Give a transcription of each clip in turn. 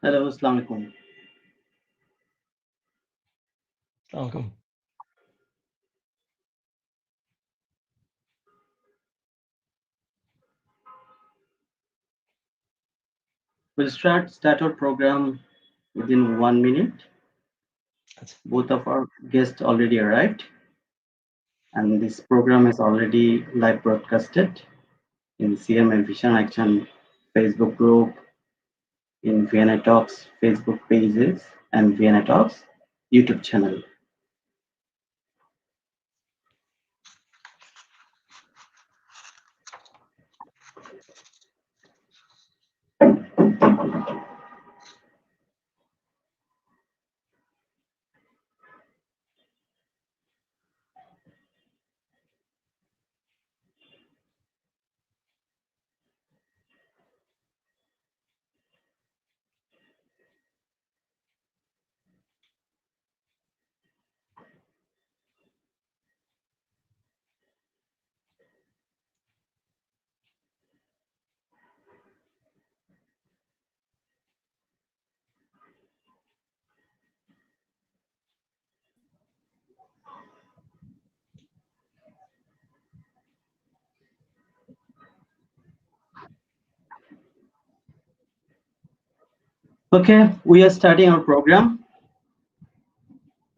Hello, Assalamu alaikum. Welcome. We'll start our program within 1 minute. Both of our guests already arrived, and this program is already live broadcasted in CMA Vision Action Facebook group, in Vienna Talks Facebook pages, and Vienna Talks YouTube channel. Okay, we are starting our program.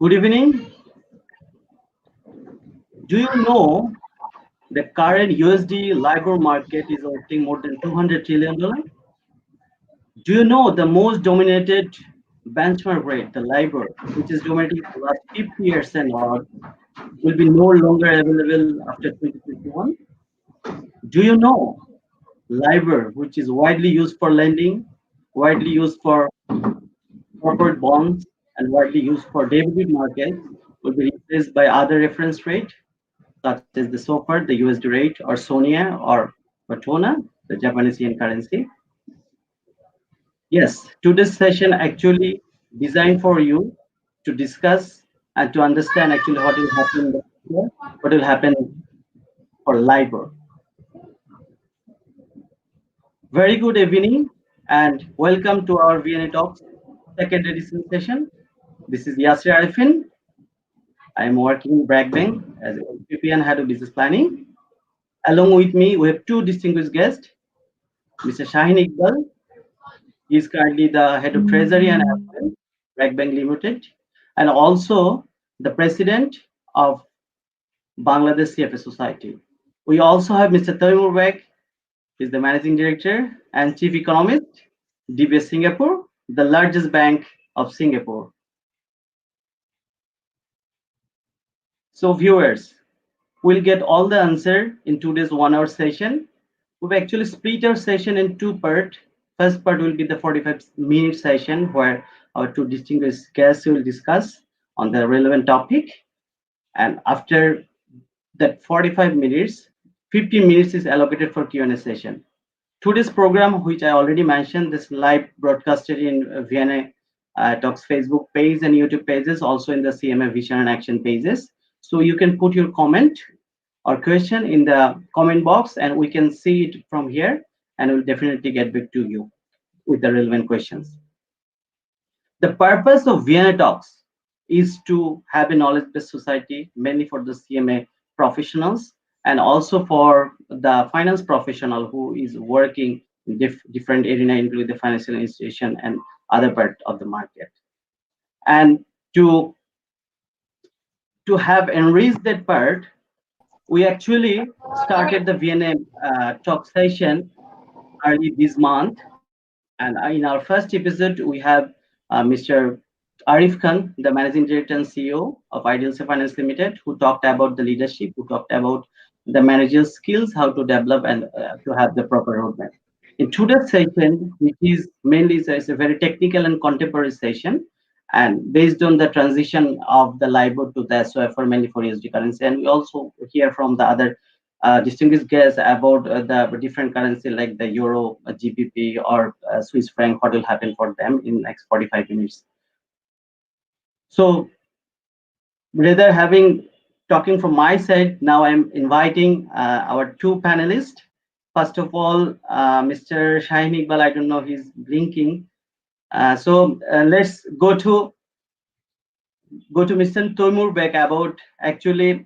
Good evening. Do you know the current USD LIBOR market is worth more than $200 trillion? Do you know the most dominated benchmark rate, the LIBOR, which is dominating for the last 50 years and odd, will be no longer available after 2021? Do you know LIBOR, which is widely used for lending, widely used for corporate bonds, and widely used for derivative markets, will be replaced by other reference rate, such as the SOFR, the USD rate, or SONIA or Watona, the Japanese yen currency? Yes, today's session actually designed for you to discuss and to understand actually what will happen here, what will happen for LIBOR. Very good evening and welcome to our VNA Talks second edition session. This is Yasir Arifin. I am working in BRAC Bank as LPP and Head of Business Planning. Along with me, we have two distinguished guests, Mr. Shaheen Iqbal. He is currently the Head of Treasury and Affairs, BRAC Bank Limited, and also the President of Bangladesh CFA Society. We also have Mr. Taimur Baig. He is the Managing Director and Chief Economist, DBS Singapore, the largest bank of Singapore. So viewers, we'll get all the answer in today's 1 hour session. We've actually split our session in two parts. First part will be the 45-minute session where our two distinguished guests will discuss on the relevant topic. And after that 45 minutes, 15 minutes is allocated for Q&A session. Today's program, which I already mentioned, this live broadcasted in Vienna Talks Facebook page and YouTube pages, also in the CMA Vision and Action pages. So you can put your comment or question in the comment box and we can see it from here and we'll definitely get back to you with the relevant questions. The purpose of Vienna Talks is to have a knowledge-based society, mainly for the CMA professionals and also for the finance professional who is working in different arena, including the financial institution and other part of the market. And to have enriched that part, we actually started the Vienna talk session early this month. And in our first episode, we have Mr. Arif Khan, the Managing Director and CEO of Ideal Finance Limited, who talked about the leadership, who talked about the managerial skills, how to develop and to have the proper roadmap. In today's session, which is mainly it's a very technical and contemporary session, and based on the transition of the LIBOR to the SOFR mainly for USD currency, and we also hear from the other distinguished guests about the different currency like the euro, GBP, or Swiss franc, what will happen for them in next 45 minutes. So rather having talking from my side, now I'm inviting our two panelists. First of all, Mr. Shaheen Iqbal, I don't know, he's blinking. So let's go to Mr. Taimur Baig about actually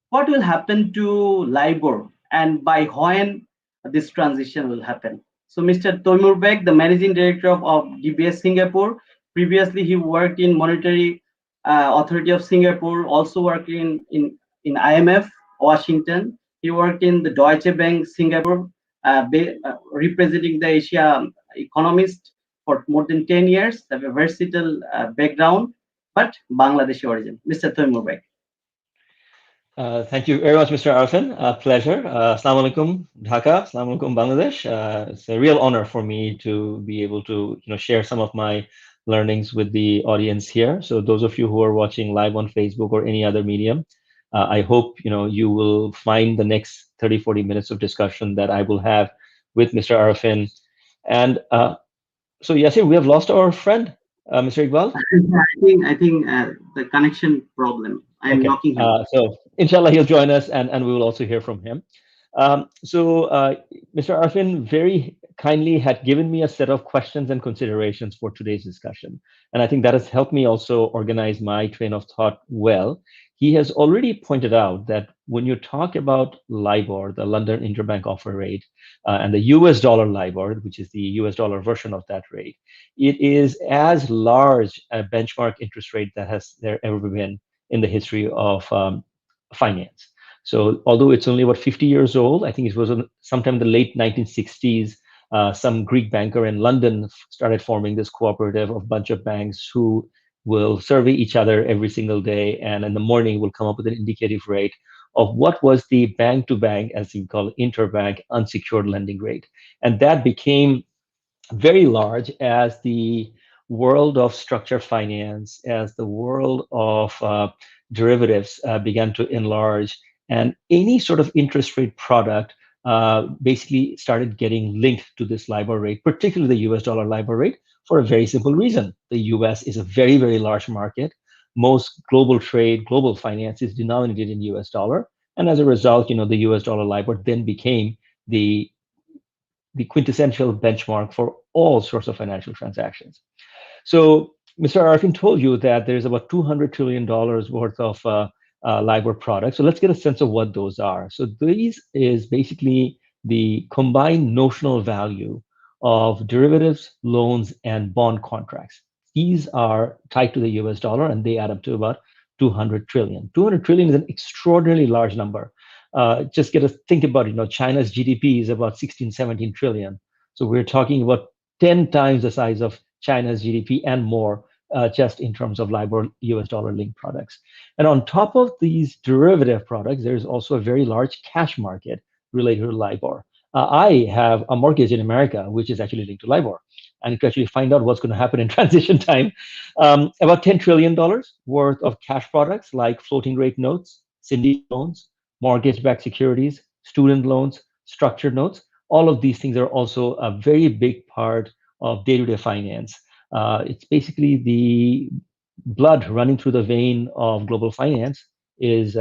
what will happen to LIBOR and by when this transition will happen. So Mr. Taimur Baig, the managing director of DBS Singapore, previously he worked in Monetary Authority of Singapore, also worked in IMF, Washington. He worked in the Deutsche Bank, Singapore, representing the Asia Economist for more than 10 years, have a versatile background, but Bangladeshi origin. Mr. Taimur Baig. Thank you very much, Mr. Arfin. Pleasure. Assalamu alaikum, Dhaka. Assalamu alaikum, Bangladesh. It's a real honor for me to be able to, share some of my learnings with the audience here. So those of you who are watching live on Facebook or any other medium, I hope, you will find the next 30, 40 minutes of discussion that I will have with Mr. Arfin. And so, Yasir, we have lost our friend, Mr. Iqbal. I think the connection problem. I'm Okay. locking him. So inshallah, he'll join us and we will also hear from him. Mr. Arfin very kindly had given me a set of questions and considerations for today's discussion. And I think that has helped me also organize my train of thought well. He has already pointed out that when you talk about LIBOR, the London Interbank Offer Rate, and the US dollar LIBOR, which is the US dollar version of that rate, it is as large a benchmark interest rate that has there ever been in the history of finance. So although it's only about 50 years old, I think it was sometime in the late 1960s, some Greek banker in London started forming this cooperative of a bunch of banks who will survey each other every single day, and in the morning will come up with an indicative rate of what was the bank-to-bank, as you call it, interbank unsecured lending rate. And that became very large as the world of structured finance, as the world of derivatives began to enlarge, and any sort of interest rate product basically started getting linked to this LIBOR rate, particularly the US dollar LIBOR rate, for a very simple reason. The US is a very, very large market. Most global trade, global finance is denominated in US dollar. And as a result, the US dollar LIBOR then became the quintessential benchmark for all sorts of financial transactions. So Mr. Arfin told you that there's about $200 trillion worth of LIBOR products. So let's get a sense of what those are. So these is basically the combined notional value of derivatives, loans, and bond contracts. These are tied to the US dollar, and they add up to about 200 trillion. 200 trillion is an extraordinarily large number. Just get to think about, China's GDP is about 16, 17 trillion. So we're talking about 10 times the size of China's GDP and more, just in terms of LIBOR US dollar linked products. And on top of these derivative products, there's also a very large cash market related to LIBOR. I have a mortgage in America, which is actually linked to LIBOR. And to actually find out what's going to happen in transition time, about $10 trillion worth of cash products like floating rate notes, syndicate loans, mortgage-backed securities, student loans, structured notes. All of these things are also a very big part of day-to-day finance. It's basically the blood running through the vein of global finance is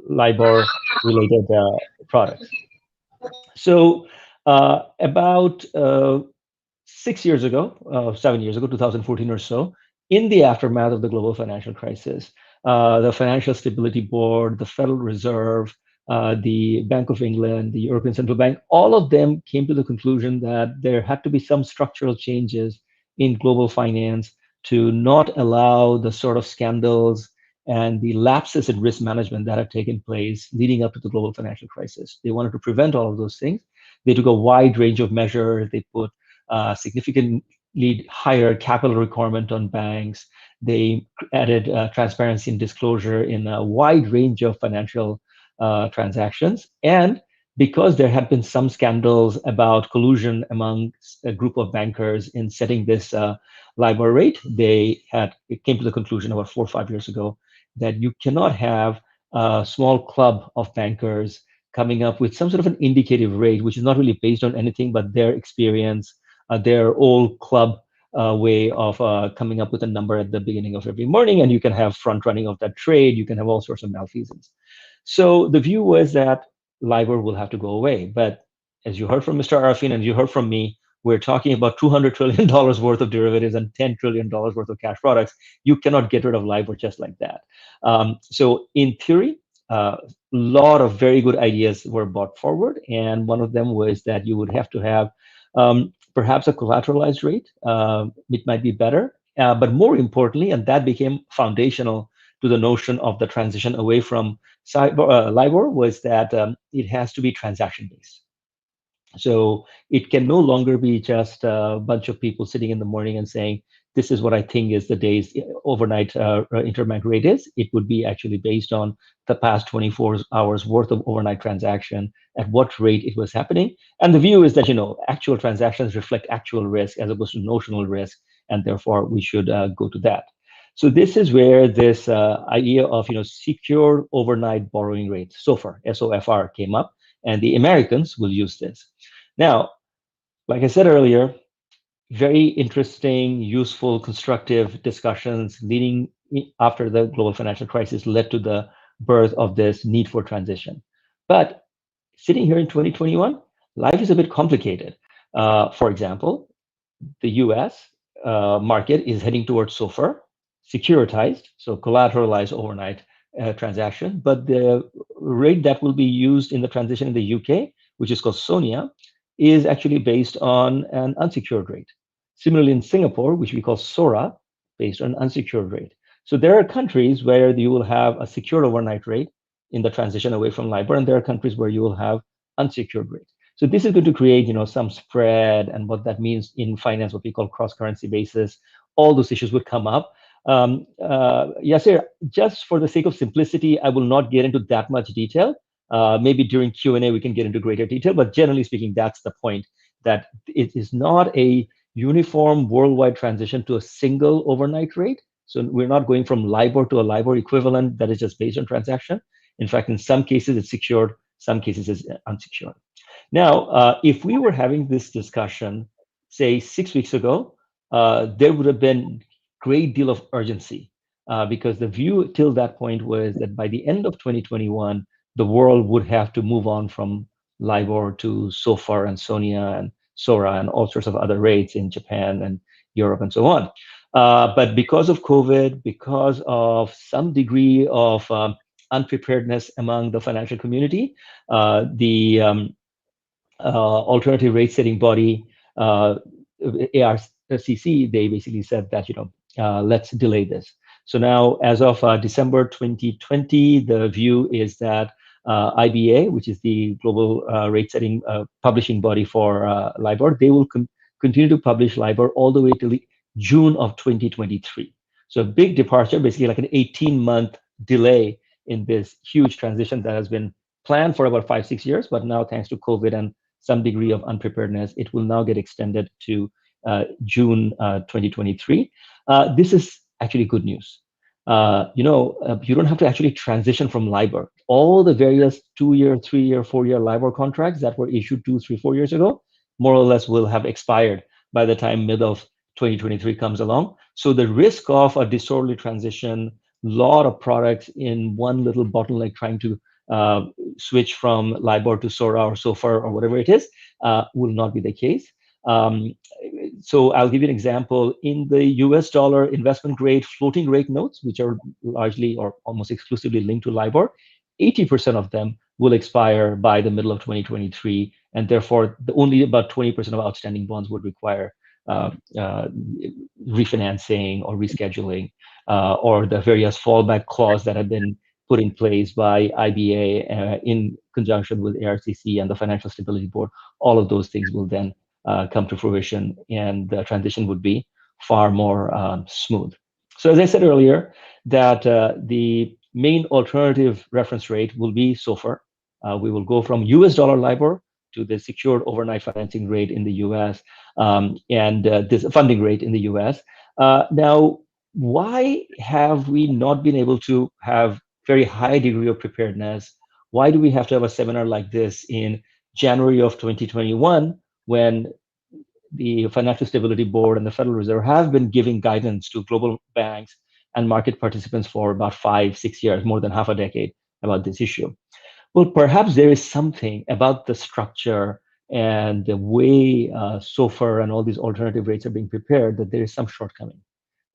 LIBOR-related products. So about 6 years ago, 7 years ago, 2014 or so, in the aftermath of the global financial crisis, the Financial Stability Board, the Federal Reserve, the Bank of England, the European Central Bank, all of them came to the conclusion that there had to be some structural changes in global finance to not allow the sort of scandals and the lapses in risk management that had taken place leading up to the global financial crisis. They wanted to prevent all of those things. They took a wide range of measures. They put significantly higher capital requirement on banks. They added transparency and disclosure in a wide range of financial transactions. And because there had been some scandals about collusion among a group of bankers in setting this LIBOR rate, it came to the conclusion about 4 or 5 years ago that you cannot have a small club of bankers coming up with some sort of an indicative rate, which is not really based on anything but their experience, their old club way of coming up with a number at the beginning of every morning, and you can have front running of that trade. You can have all sorts of malfeasance. So the view was that LIBOR will have to go away. But as you heard from Mr. Arfin and you heard from me, we're talking about $200 trillion worth of derivatives and $10 trillion worth of cash products. You cannot get rid of LIBOR just like that. So in theory, a lot of very good ideas were brought forward. And one of them was that you would have to have perhaps a collateralized rate. It might be better. But more importantly, and that became foundational to the notion of the transition away from LIBOR, was that it has to be transaction based. So it can no longer be just a bunch of people sitting in the morning and saying, this is what I think is the day's overnight interbank rate is. It would be actually based on the past 24 hours worth of overnight transaction, at what rate it was happening. And the view is that, actual transactions reflect actual risk as opposed to notional risk. And therefore, we should go to that. So this is where this idea of, secure overnight borrowing rate, SOFR, SOFR, came up. And the Americans will use this. Now, like I said earlier, very interesting, useful, constructive discussions leading after the global financial crisis led to the birth of this need for transition. But sitting here in 2021, life is a bit complicated. For example, the US market is heading towards SOFR, securitized, so collateralized overnight transaction. But the rate that will be used in the transition in the UK, which is called SONIA, is actually based on an unsecured rate. Similarly, in Singapore, which we call SORA, based on an unsecured rate. So there are countries where you will have a secured overnight rate in the transition away from LIBOR, and there are countries where you will have unsecured rates. So this is going to create, some spread, and what that means in finance, what we call cross-currency basis. All those issues would come up. Yasir, just for the sake of simplicity, I will not get into that much detail. Maybe during Q&A we can get into greater detail, but generally speaking, that's the point, that it is not a uniform worldwide transition to a single overnight rate. So we're not going from LIBOR to a LIBOR equivalent that is just based on transaction. In fact, in some cases it's secured, some cases it's unsecured. Now, if we were having this discussion, say 6 weeks ago, there would have been great deal of urgency because the view till that point was that by the end of 2021, the world would have to move on from LIBOR to SOFR and SONIA and SORA and all sorts of other rates in Japan and Europe and so on. But because of COVID, because of some degree of unpreparedness among the financial community, the alternative rate setting body, ARCC, they basically said that, let's delay this. So now, as of December 2020, the view is that IBA, which is the global rate setting publishing body for LIBOR, they will continue to publish LIBOR all the way till June of 2023. So a big departure, basically like an 18-month delay in this huge transition that has been planned for about 5-6 years, but now thanks to COVID and some degree of unpreparedness, it will now get extended to June 2023. This is actually good news. You don't have to actually transition from LIBOR. All the various 2-year, 3-year, 4-year LIBOR contracts that were issued 2, 3, 4 years ago, more or less will have expired by the time mid of 2023 comes along. So the risk of a disorderly transition, lot of products in one little bottleneck trying to switch from LIBOR to SORA or SOFR or whatever it is, will not be the case. So I'll give you an example. In the US dollar investment grade floating rate notes, which are largely or almost exclusively linked to LIBOR, 80% of them will expire by the middle of 2023. And therefore, only about 20% of outstanding bonds would require refinancing or rescheduling, or the various fallback clause that have been put in place by IBA in conjunction with ARCC and the Financial Stability Board. All of those things will then come to fruition, and the transition would be far more smooth. So as I said earlier, that the main alternative reference rate will be SOFR. We will go from US dollar LIBOR to the secured overnight financing rate in the US, and this funding rate in the US. Now, why have we not been able to have very high degree of preparedness? Why do we have to have a seminar like this in January of 2021 when the Financial Stability Board and the Federal Reserve have been giving guidance to global banks and market participants for about 5-6 years, more than half a decade, about this issue? Well, perhaps there is something about the structure and the way SOFR and all these alternative rates are being prepared, that there is some shortcoming.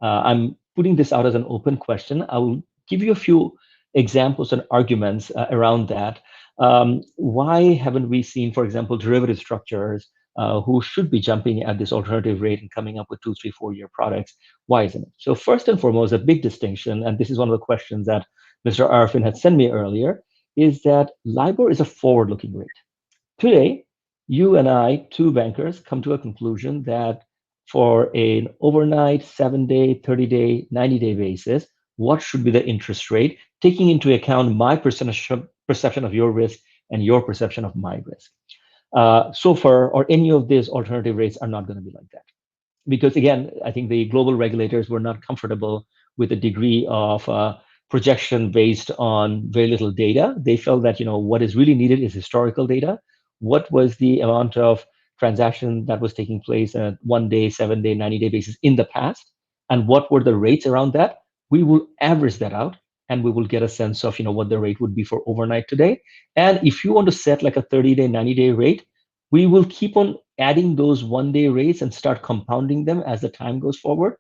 I'm putting this out as an open question. I will give you a few examples and arguments around that. Why haven't we seen, for example, derivative structures who should be jumping at this alternative rate and coming up with 2, 3, 4 year products? Why isn't it? So first and foremost, a big distinction, and this is one of the questions that Mr. Arfin had sent me earlier, is that LIBOR is a forward-looking rate. Today, you and I, two bankers, come to a conclusion that for an overnight, 7-day, 30-day, 90-day basis, what should be the interest rate, taking into account my perception of your risk and your perception of my risk. SOFR or any of these alternative rates are not going to be like that. Because again, I think the global regulators were not comfortable with a degree of projection based on very little data. They felt that what is really needed is historical data. What was the amount of transaction that was taking place at 1-day, 7-day, 90-day basis in the past, and what were the rates around that? We will average that out, and we will get a sense of what the rate would be for overnight today. And if you want to set like a 30-day, 90-day rate, we will keep on adding those 1-day rates and start compounding them as the time goes forward.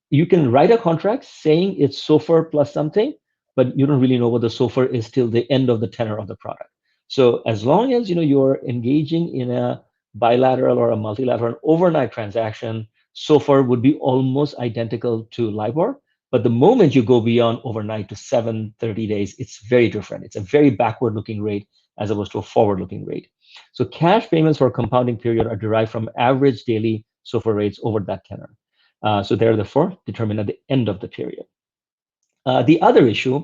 You can write a contract saying it's SOFR plus something, but you don't really know what the SOFR is till the end of the tenor of the product. So as long as you're engaging in a bilateral or a multilateral overnight transaction, SOFR would be almost identical to LIBOR. But the moment you go beyond overnight to 7, 30 days, it's very different. It's a very backward-looking rate as opposed to a forward-looking rate. So cash payments for a compounding period are derived from average daily SOFR rates over that tenor. So they're therefore determined at the end of the period. The other issue,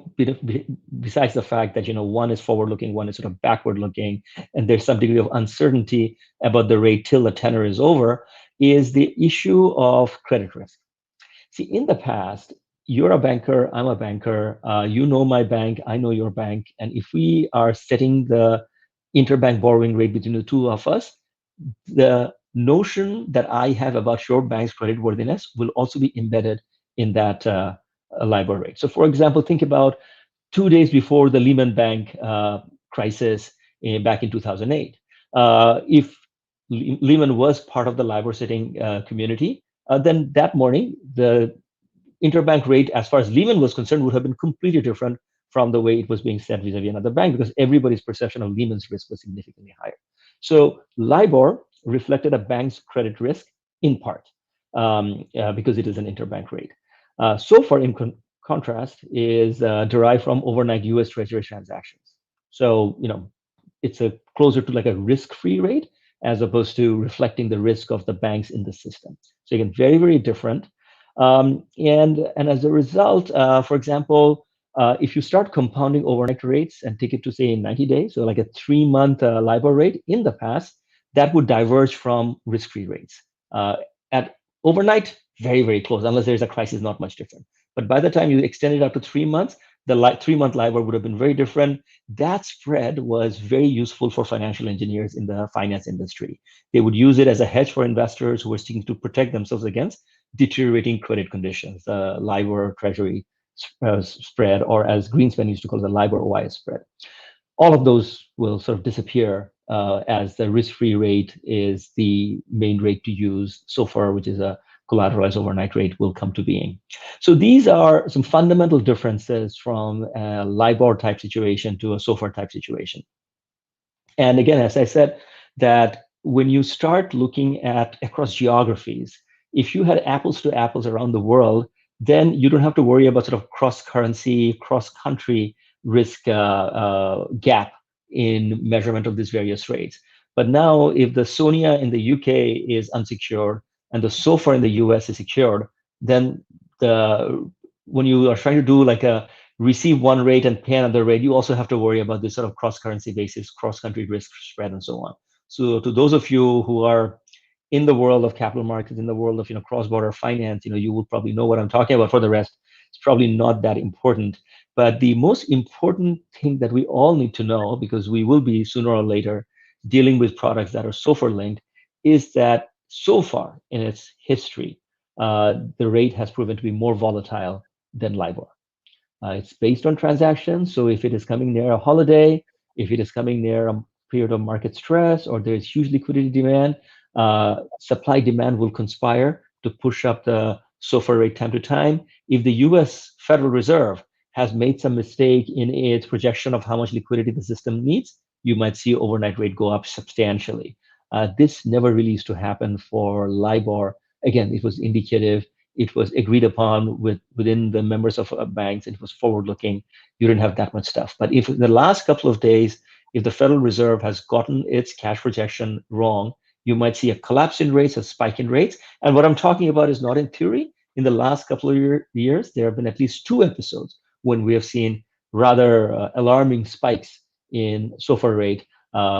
besides the fact that one is forward-looking, one is sort of backward-looking, and there's some degree of uncertainty about the rate till the tenor is over, is the issue of credit risk. See, in the past, you're a banker, I'm a banker, you know my bank, I know your bank, and if we are setting the interbank borrowing rate between the two of us, the notion that I have about your bank's creditworthiness will also be embedded in that LIBOR rate. So, for example, think about 2 days before the Lehman Bank crisis back in 2008. If Lehman was part of the LIBOR setting community, then that morning, the interbank rate, as far as Lehman was concerned, would have been completely different from the way it was being set vis-a-vis another bank, because everybody's perception of Lehman's risk was significantly higher. So LIBOR reflected a bank's credit risk in part because it is an interbank rate. SOFR, in contrast, is derived from overnight U.S. Treasury transactions. So, it's closer to like a risk-free rate as opposed to reflecting the risk of the banks in the system. So again, very, very different. And as a result, for example, if you start compounding overnight rates and take it to say 90 days, so like a 3-month LIBOR rate in the past, that would diverge from risk-free rates. At overnight, very, very close, unless there's a crisis, not much different. But by the time you extend it out to 3 months, the 3-month LIBOR would have been very different. That spread was very useful for financial engineers in the finance industry. They would use it as a hedge for investors who were seeking to protect themselves against deteriorating credit conditions, the LIBOR Treasury spread, or as Greenspan used to call it, the LIBOR-OIS spread. All of those will sort of disappear as the risk-free rate is the main rate to use. SOFR, which is a collateralized overnight rate, will come to being. So these are some fundamental differences from a LIBOR type situation to a SOFR type situation. And again, as I said, that when you start looking at across geographies, if you had apples to apples around the world, then you don't have to worry about sort of cross-currency, cross-country risk gap in measurement of these various rates. But now, if the SONIA in the UK is unsecured and the SOFR in the US is secured, then when you are trying to do like a receive one rate and pay another rate, you also have to worry about this sort of cross-currency basis, cross-country risk spread, and so on. So to those of you who are in the world of capital markets, in the world of cross-border finance, you will probably know what I'm talking about. For the rest, it's probably not that important. But the most important thing that we all need to know, because we will be sooner or later dealing with products that are SOFR linked, is that so far in its history, the rate has proven to be more volatile than LIBOR. It's based on transactions. So if it is coming near a holiday, if it is coming near a period of market stress or there is huge liquidity demand, supply demand will conspire to push up the SOFR rate time to time. If the US Federal Reserve has made some mistake in its projection of how much liquidity the system needs, you might see overnight rate go up substantially. This never really used to happen for LIBOR. Again, it was indicative. It was agreed upon within the members of banks. It was forward-looking. You didn't have that much stuff. But if in the last couple of days, if the Federal Reserve has gotten its cash projection wrong, you might see a collapse in rates, a spike in rates. And what I'm talking about is not in theory. In the last couple of years, there have been at least two episodes when we have seen rather alarming spikes in SOFR rate,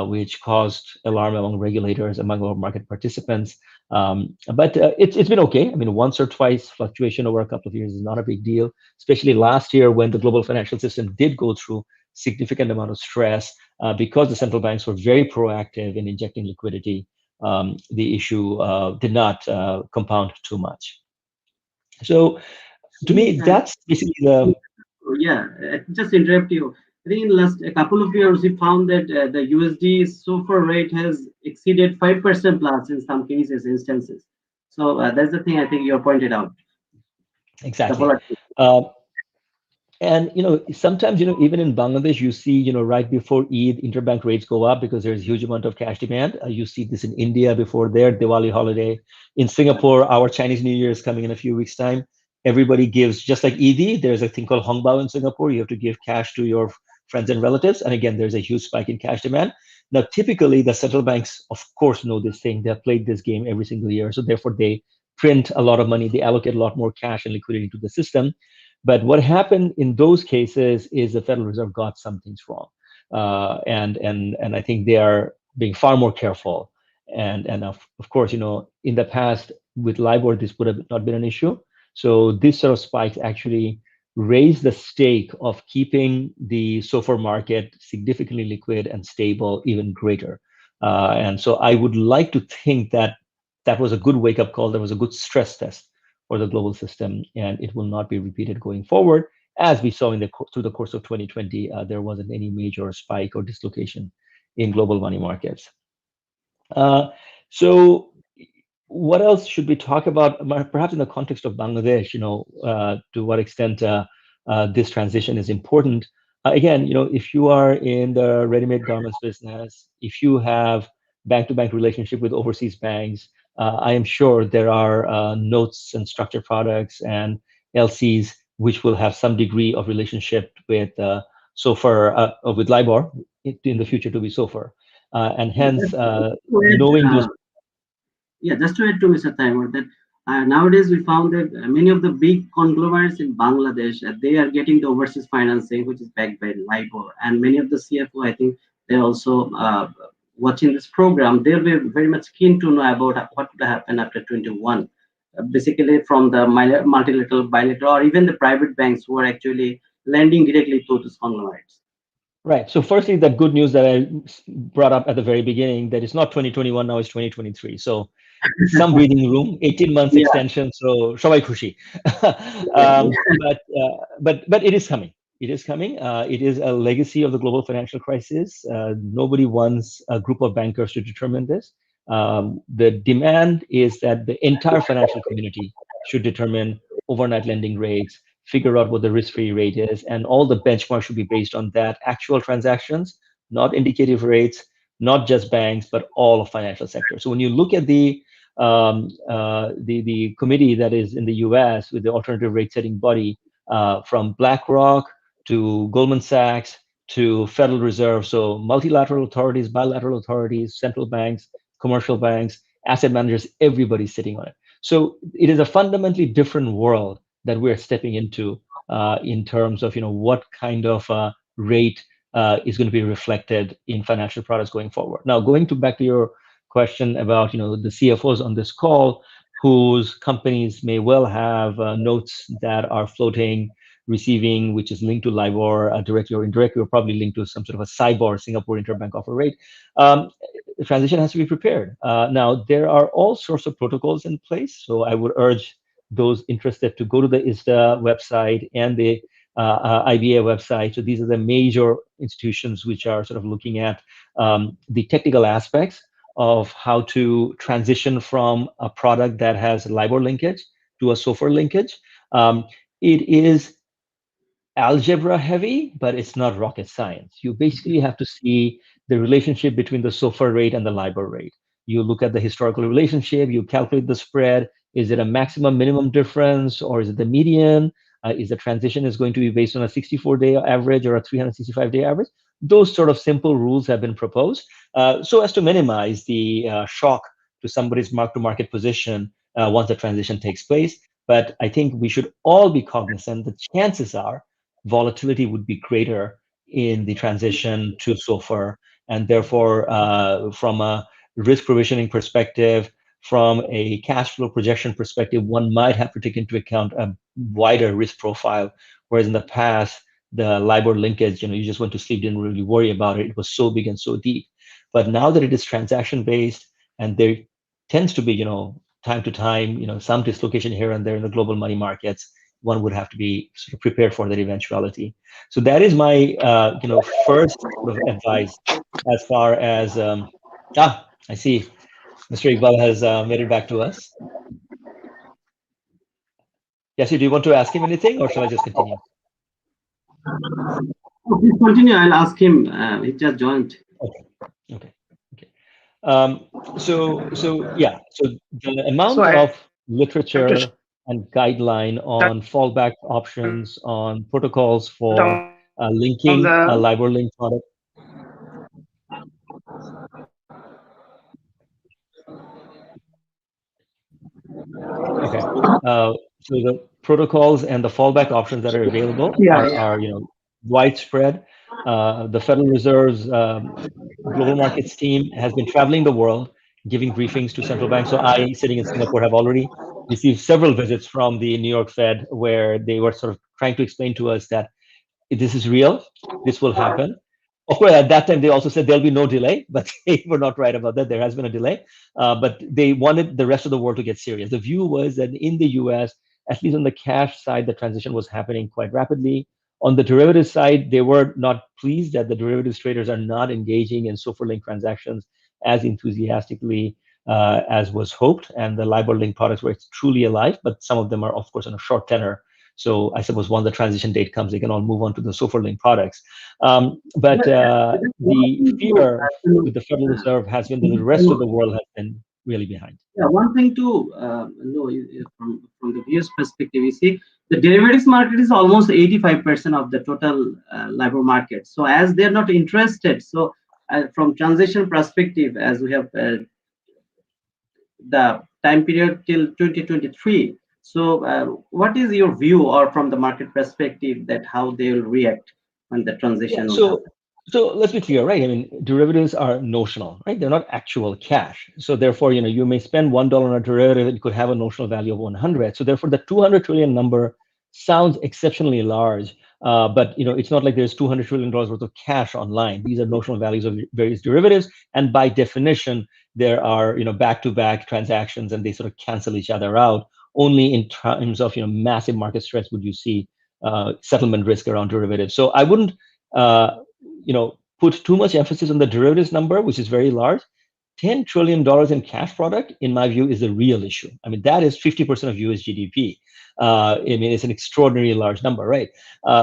which caused alarm among regulators, among our market participants. But it's been okay. I mean, once or twice fluctuation over a couple of years is not a big deal, especially last year when the global financial system did go through significant amount of stress because the central banks were very proactive in injecting liquidity. The issue did not compound too much. So to me, that's basically the. Yeah, just interrupt you. I think in last a couple of years, we found that the USD SOFR rate has exceeded 5% plus in some cases, instances. So that's the thing I think you pointed out. The Exactly. volatility. And sometimes even in Bangladesh, you see right before Eid, interbank rates go up because there's a huge amount of cash demand. You see this in India before their Diwali holiday. In Singapore, our Chinese New Year is coming in a few weeks' time. Everybody gives, just like Eid, there's a thing called Hongbao in Singapore. You have to give cash to your friends and relatives. And again, there's a huge spike in cash demand. Now, typically, the central banks, of course, know this thing. They've played this game every single year. So therefore, they print a lot of money. They allocate a lot more cash and liquidity to the system. But what happened in those cases is the Federal Reserve got some things wrong, and I think they are being far more careful. And of course, in the past with LIBOR, this would have not been an issue. So this sort of spikes actually raise the stake of keeping the SOFR market significantly liquid and stable even greater. And so I would like to think that that was a good wake-up call. That was a good stress test for the global system, and it will not be repeated going forward. As we saw through the course of 2020, there wasn't any major spike or dislocation in global money markets. So what else should we talk about? Perhaps in the context of Bangladesh, to what extent this transition is important. Again, if you are in the ready-made garments business, if you have bank-to-bank relationship with overseas banks, I am sure there are notes and structured products and LCs which will have some degree of relationship with SOFR, with LIBOR in the future to be SOFR. And hence, knowing those. Yeah, just to add to Mr. Taimur, that nowadays we found that many of the big conglomerates in Bangladesh, they are getting the overseas financing, which is backed by LIBOR. And many of the CFO, I think, they're also watching this program. They'll be very much keen to know about what would happen after 21. Basically, from the multilateral, bilateral, or even the private banks who are actually lending directly to these conglomerates. Right. So firstly, the good news that I brought up at the very beginning, that it's not 2021, now it's 2023. So some breathing room, 18 months Yeah. extension. So shobai khushi. But it is coming. It is coming. It is a legacy of the global financial crisis. Nobody wants a group of bankers to determine this. The demand is that the entire financial community should determine overnight lending rates, figure out what the risk-free rate is, and all the benchmarks should be based on that actual transactions, not indicative rates, not just banks, but all of financial sector. So when you look at the committee that is in the U.S. with the alternative rate setting body, from BlackRock to Goldman Sachs to Federal Reserve, so multilateral authorities, bilateral authorities, central banks, commercial banks, asset managers, everybody's sitting on it. So it is a fundamentally different world that we're stepping into in terms of what kind of rate is going to be reflected in financial products going forward. Now, back to your question about the CFOs on this call, whose companies may well have notes that are floating, receiving, which is linked to LIBOR directly or indirectly, or probably linked to some sort of a SIBOR, Singapore Interbank Offer Rate. The transition has to be prepared. Now, there are all sorts of protocols in place, so I would urge those interested to go to the ISDA website and the IBA website. So these are the major institutions which are sort of looking at the technical aspects of how to transition from a product that has LIBOR linkage to a SOFR linkage. It is algebra heavy, but it's not rocket science. You basically have to see the relationship between the SOFR rate and the LIBOR rate. You look at the historical relationship, you calculate the spread. Is it a maximum minimum difference, or is it the median? Is the transition is going to be based on a 64-day average or a 365-day average? Those sort of simple rules have been proposed so as to minimize the shock to somebody's mark-to-market position once the transition takes place. But I think we should all be cognizant that chances are volatility would be greater in the transition to SOFR. And therefore, from a risk provisioning perspective, from a cash flow projection perspective, one might have to take into account a wider risk profile. Whereas in the past, the LIBOR linkage, you just went to sleep, didn't really worry about it. It was so big and so deep. But now that it is transaction based, and there tends to be, time to time, some dislocation here and there in the global money markets, one would have to be sort of prepared for that eventuality. So that is my, first sort of advice as far as, I see Mr. Iqbal has made it back to us. Yes, do you want to ask him anything, or shall I just continue? Please continue. I'll ask him. He just joined. Okay. So the amount of literature and guideline on fallback options, on protocols for linking a LIBOR link product. Okay. So the protocols and the fallback options that are available are widespread. The Federal Reserve's global markets team has been traveling the world, giving briefings to central banks. So I, sitting in Singapore, have already received several visits from the New York Fed, where they were sort of trying to explain to us that this is real, this will happen. Of course, at that time, they also said there'll be no delay, but they were not right about that. There has been a delay, but they wanted the rest of the world to get serious. The view was that in the US, at least on the cash side, the transition was happening quite rapidly. On the derivatives side, they were not pleased that the derivatives traders are not engaging in SOFR link transactions as enthusiastically as was hoped. And the LIBOR link products were truly alive, but some of them are, of course, on a short tenor. So I suppose once the transition date comes, they can all move on to the SOFR link products. But the fear with the Federal Reserve has been that the rest of the world has been really behind. Yeah, one thing to know from the viewers' perspective, you see, the derivatives market is almost 85% of the total LIBOR market. So as they're not interested, so from transition perspective, as we have the time period till 2023. So what is your view, or from the market perspective, that how they will react when the transition will happen? So let's be clear, right? I mean, derivatives are notional, right? They're not actual cash. So therefore, you may spend $1 on a derivative, it could have a notional value of 100. So therefore, the 200 trillion number sounds exceptionally large, but it's not like there's $200 trillion worth of cash online. These are notional values of various derivatives, and by definition, there are back-to-back transactions, and they sort of cancel each other out. Only in terms of massive market stress would you see settlement risk around derivatives. So I wouldn't put too much emphasis on the derivatives number, which is very large. $10 trillion in cash product, in my view, is the real issue. I mean, that is 50% of US GDP. I mean, it's an extraordinarily large number, right?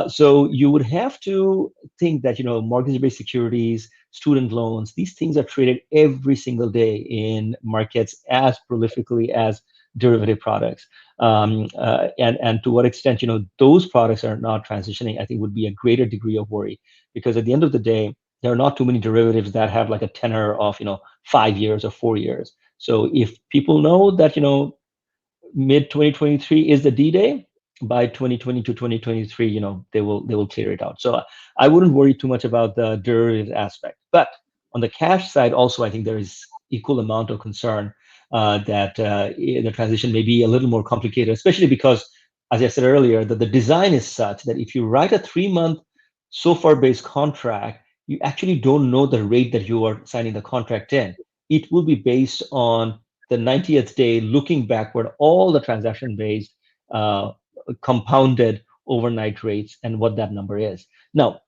So you would have to think that, mortgage-based securities, student loans, these things are traded every single day in markets as prolifically as derivative products. And to what extent, those products are not transitioning, I think would be a greater degree of worry, because at the end of the day, there are not too many derivatives that have like a tenor of 5 years or 4 years. So if people know that mid 2023 is the D-Day, by 2020 to 2023, they will clear it out. So I wouldn't worry too much about the derivative aspect. But on the cash side, also I think there is equal amount of concern that the transition may be a little more complicated, especially because, as I said earlier, that the design is such that if you write a 3-month SOFR-based contract, you actually don't know the rate that you are signing the contract in. It will be based on the 90th day, looking backward, all the transaction-based compounded overnight rates and what that number is. Now,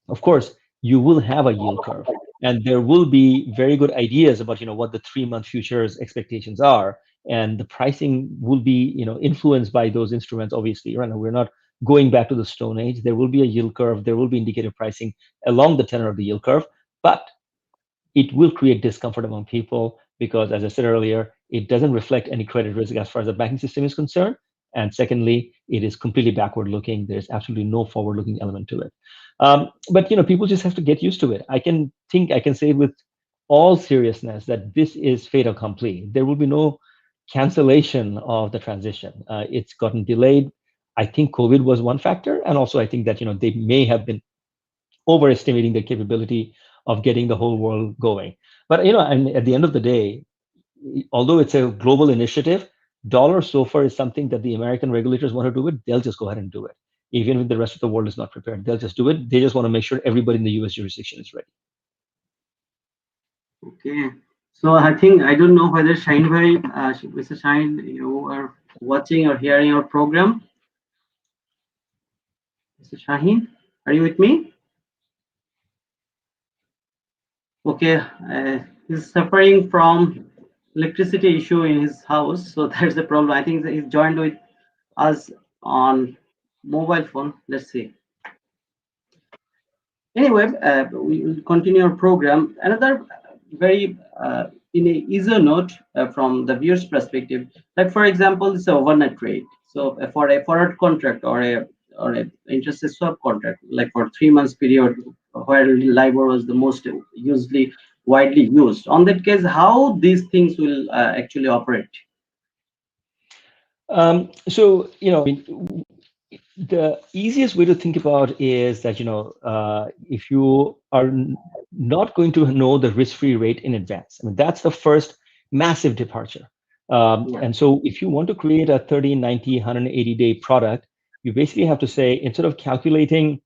of course, you will have a yield curve, and there will be very good ideas about what the 3-month futures expectations are, and the pricing will be influenced by those instruments. Obviously, right now we're not going back to the Stone Age. There will be a yield curve. There will be indicative pricing along the tenor of the yield curve, but it will create discomfort among people because, as I said earlier, it doesn't reflect any credit risk as far as the banking system is concerned. And secondly, it is completely backward looking. There's absolutely no forward looking element to it. But people just have to get used to it. I can say with all seriousness that this is fait accompli. There will be no cancellation of the transition. It's gotten delayed. I think COVID was one factor, and also I think that they may have been overestimating the capability of getting the whole world going. But and at the end of the day, although it's a global initiative, dollar SOFR is something that the American regulators want to do it. They'll just go ahead and do it, even if the rest of the world is not prepared. They'll just do it. They just want to make sure everybody in the U.S. jurisdiction is ready. Okay. So I think I don't know whether Shaheen Mr. Shaheen, you are watching or hearing our program. Mr. Shaheen, are you with me? Okay, he's suffering from electricity issue in his house, so that's the problem. I think he's joined with us on mobile phone. Let's see. Anyway, we will continue our program. Another very in a easier note from the viewer's perspective, like for example, this overnight rate. So for a forward contract or a interest rate swap contract, like for 3 months period, where LIBOR was the most usually widely used. On that case, how these things will actually operate? So the easiest way to think about is that if you are not going to know the risk-free rate in advance, I mean that's the first massive departure. And so if you want to create a 30, 90, 180-day product, you basically have to say, instead of calculating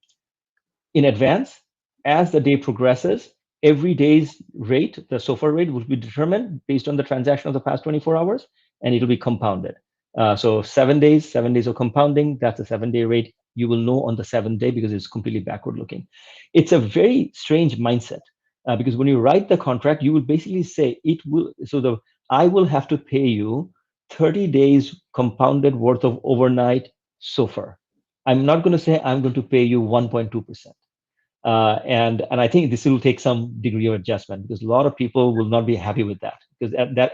in advance, as the day progresses, every day's rate, the SOFR rate, will be determined based on the transaction of the past 24 hours, and it'll be compounded. So 7 days of compounding, that's a 7-day rate. You will know on the 7th day because it's completely backward looking. It's a very strange mindset because when you write the contract, you will basically say I will have to pay you 30 days compounded worth of overnight SOFR. I'm not going to say I'm going to pay you 1.2%. And I think this will take some degree of adjustment because a lot of people will not be happy with that, because that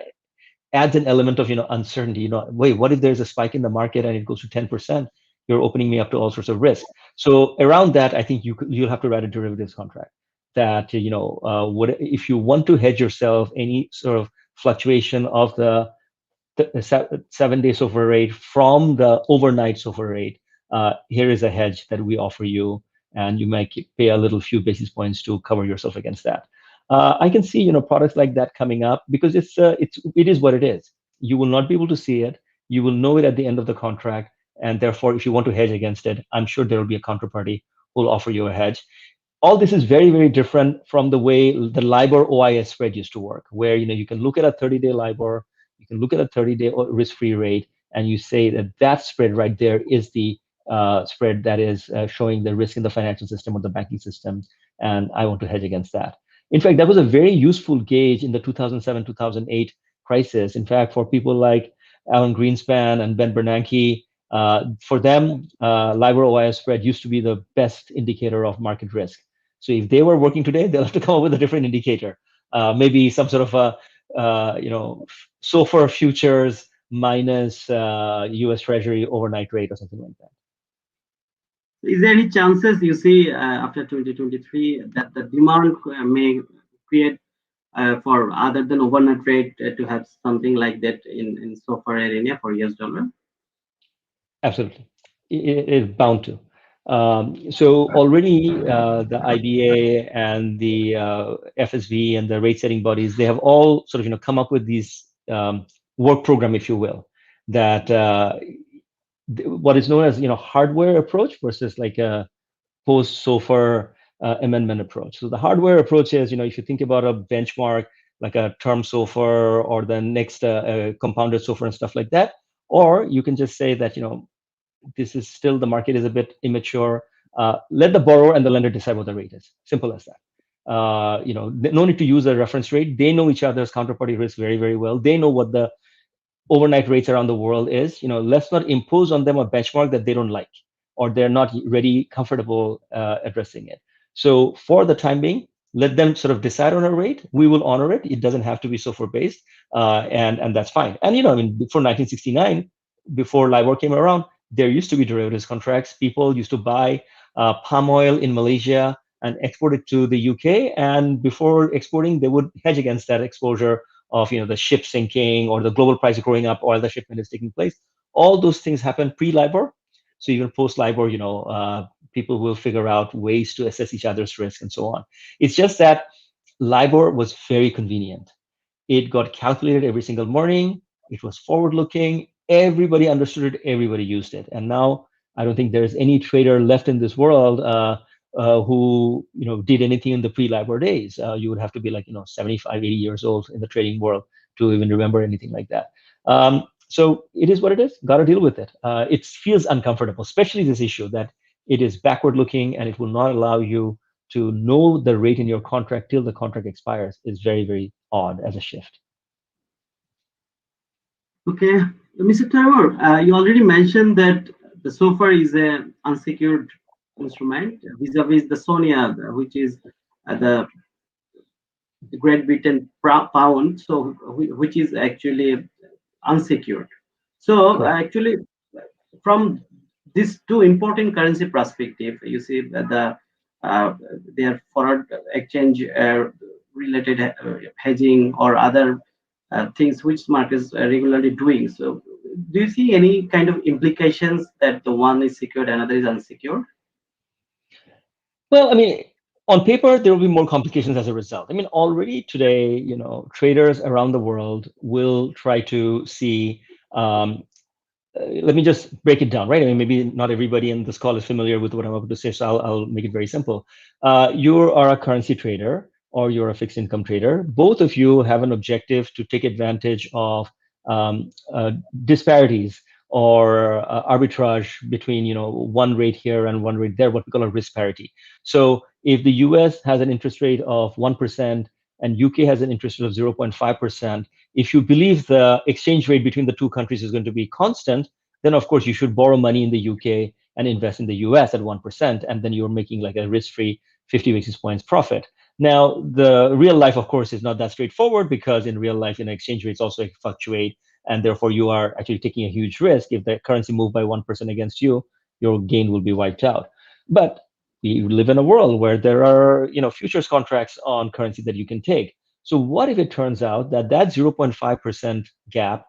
adds an element of uncertainty. Wait, what if there's a spike in the market and it goes to 10%? You're opening me up to all sorts of risk. So around that, I think you'll have to write a derivatives contract that if you want to hedge yourself any sort of fluctuation of the 7-day SOFR rate from the overnight SOFR rate, here is a hedge that we offer you, and you might pay a little few basis points to cover yourself against that. I can see products like that coming up because it is what it is. You will not be able to see it. You will know it at the end of the contract, and therefore, if you want to hedge against it, I'm sure there will be a counterparty who will offer you a hedge. All this is very, very different from the way the LIBOR OIS spread used to work, where you can look at a 30-day LIBOR, you can look at a 30-day risk-free rate, and you say that spread right there is the spread that is showing the risk in the financial system or the banking system, and I want to hedge against that. In fact, that was a very useful gauge in the 2007-2008 crisis. In fact, for people like Alan Greenspan and Ben Bernanke, for them, LIBOR OIS spread used to be the best indicator of market risk. So if they were working today, they'll have to come up with a different indicator, maybe some sort of a SOFR futures minus U.S. Treasury overnight rate or something like that. Is there any chances you see after 2023 that the demand may create for other than overnight rate to have something like that in SOFR area for US dollar? Absolutely, it is bound to. So already the IBA and the FSB and the rate setting bodies, they have all sort of come up with these work program, if you will, that what is known as hardware approach versus like a post SOFR amendment approach. So the hardware approach is if you think about a benchmark like a term SOFR or the next compounded SOFR and stuff like that, or you can just say that this is still, the market is a bit immature. Let the borrower and the lender decide what the rate is. Simple as that. No need to use a reference rate. They know each other's counterparty risk very, very well. They know what the overnight rates around the world is. Let's not impose on them a benchmark that they don't like or they're not ready, comfortable addressing it. So for the time being, let them sort of decide on a rate. We will honor it. It doesn't have to be SOFR based, and that's fine. And before 1969, before LIBOR came around, there used to be derivatives contracts. People used to buy palm oil in Malaysia and export it to the UK. And before exporting, they would hedge against that exposure of the ship sinking or the global price growing up while the shipment is taking place. All those things happen pre-LIBOR. So even post-LIBOR, people will figure out ways to assess each other's risk and so on. It's just that LIBOR was very convenient. It got calculated every single morning. It was forward-looking. Everybody understood it. Everybody used it. And now I don't think there's any trader left in this world who did anything in the pre-LIBOR days. You would have to be like 75, 80 years old in the trading world to even remember anything like that. So it is what it is. Got to deal with it. It feels uncomfortable, especially this issue that it is backward-looking and it will not allow you to know the rate in your contract till the contract expires. Is very, very odd as a shift. Okay, Mr. Taimur, you already mentioned that the SOFR is an unsecured instrument vis-a-vis the SONIA, which is the Great Britain pound, so which is actually unsecured. So actually, from these two important currency perspective, you see that their foreign exchange related hedging or other things which markets are regularly doing. So do you see any kind of implications that the one is secured, another is unsecured? Well, I mean, on paper, there will be more complications as a result. I mean, already today, traders around the world will try to see, let me just break it down, right? I mean, maybe not everybody in this call is familiar with what I'm about to say, so I'll make it very simple. You are a currency trader or you're a fixed income trader. Both of you have an objective to take advantage of disparities or arbitrage between one rate here and one rate there, what we call a risk parity. So if the US has an interest rate of 1% and UK has an interest rate of 0.5%, if you believe the exchange rate between the two countries is going to be constant, then of course you should borrow money in the UK and invest in the US at 1%, and then you're making like a risk-free 50 basis points profit. Now, the real life, of course, is not that straightforward because in real life, exchange rates also fluctuate, and therefore you are actually taking a huge risk. If the currency moved by 1% against you, your gain will be wiped out. But we live in a world where there are futures contracts on currency that you can take. So what if it turns out that 0.5% gap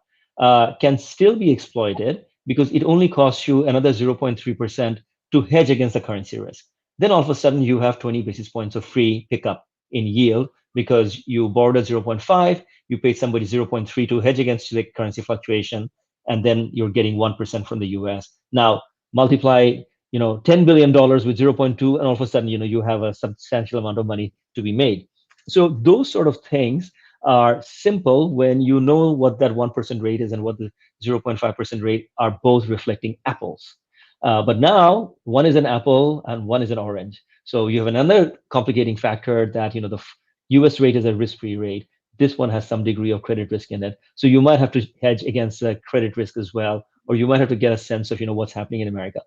can still be exploited because it only costs you another 0.3% to hedge against the currency risk? Then all of a sudden you have 20 basis points of free pickup in yield because you borrowed at 0.5, you paid somebody 0.3 to hedge against the currency fluctuation, and then you're getting 1% from the US. Now multiply $10 billion with 0.2, and all of a sudden you have a substantial amount of money to be made. So those sort of things are simple when you know what that 1% rate is and what the 0.5% rate are, both reflecting apples. But now one is an apple and one is an orange. So you have another complicating factor that the US rate is a risk-free rate. This one has some degree of credit risk in it. So you might have to hedge against the credit risk as well, or you might have to get a sense of what's happening in America.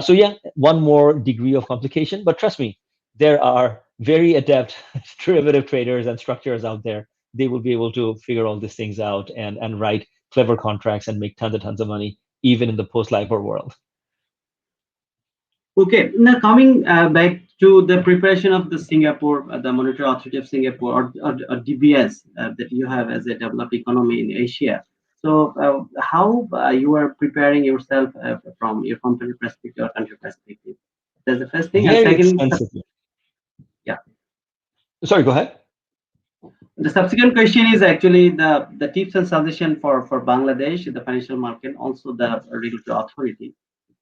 So yeah, one more degree of complication. But trust me, there are very adept derivative traders and structurers out there. They will be able to figure all these things out and write clever contracts and make tons of money, even in the post-LIBOR world. Okay, now coming back to the preparation of the Singapore, the Monetary Authority of Singapore, or DBS that you have as a developed economy in Asia. So how you are preparing yourself from your company perspective or country perspective? That's the first thing. Very and second, expensively. Yeah. Sorry, go ahead. The subsequent question is actually the tips and suggestion for Bangladesh, the financial market, also the regulatory authority.